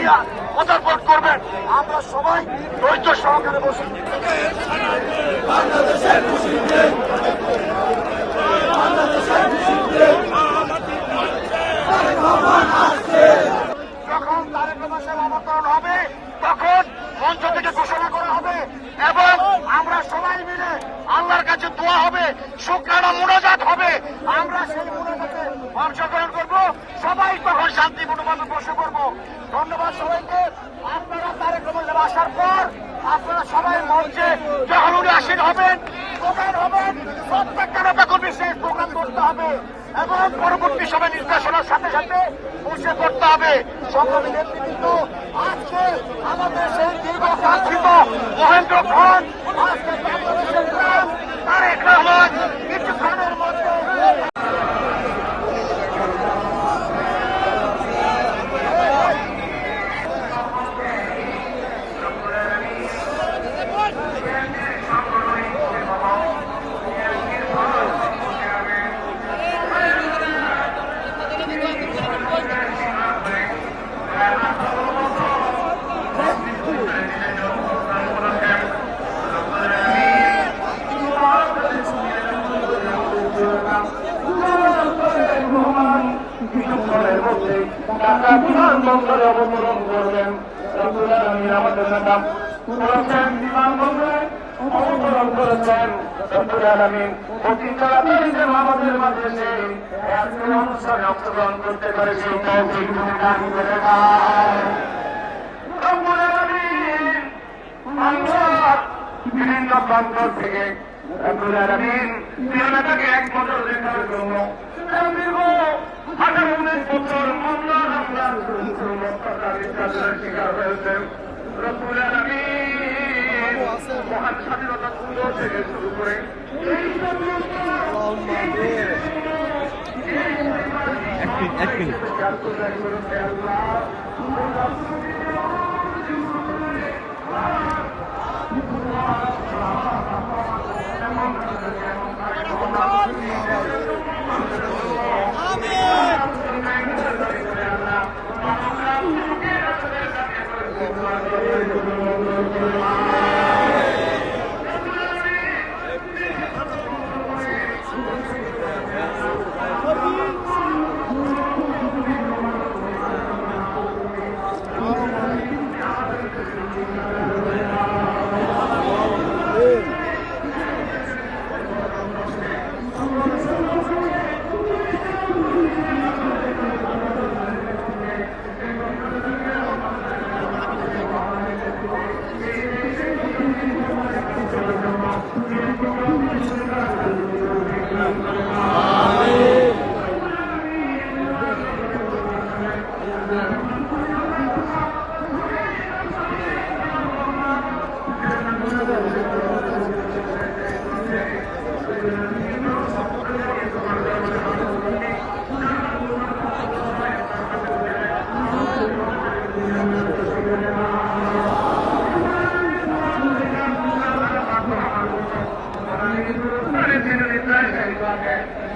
নিয়ে পদার্পণ করবেন। আমরা সবাই ধৈর্য সহকারে বসে যখন তারেক রহমানের অবতরণ হবে তখন মঞ্চ থেকে ঘোষণা করা হবে এবং আমরা সবাই মিলে আল্লাহর কাছে দোয়া হবে, শুকরানা মুনাজাত হবে। আমরা সেই মুনাজাতে অংশগ্রহণ করব, সবাই তখন শান্তিপূর্ণভাবে বসে পড়ব। ধন্যবাদ সবাইকে। আপনারা তারেক রহমান আসার পর আপনারা সবাই মঞ্চে যখন উনি আসীন হবেন, দোকান হবেন, প্রত্যেকটা নেতা কর্মী সেই দোকান করতে হবে এবং পরবর্তী সময় নির্দেশনার সাথে সাথে বসে করতে হবে। সংগ্রামী নেতৃবৃন্দ, আজকে আমাদের সেই দীর্ঘকাঙ্ক্ষিত মহেন্দ্র খান আজকে বাংলাদেশের প্রাণ তারেক রহমান কিছুক্ষণের মধ্যে বিমানবন্দরে অবতরণ করবেন। আমাদের নেতা বিমানবন্দরে অবতরণ করেছেন। অতি তাড়াতাড়ি যেন আমাদের মাঝে আজকের অনুষ্ঠানে অংশগ্রহণ করতে পারে সেই তৌফিক বিভিন্ন প্রান্ত থেকে নেতাকে এক নজর দেখার জন্য 18-19 বছর মামলার শিকার হয়েছেন। রসুল আলামিন মহান স্বাধীনতা যুদ্ধ থেকে শুরু করে এক মিনিট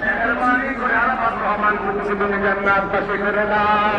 মেহরবানি করে আল্লাহ রহমান জান্নাত বাসী করে দাও।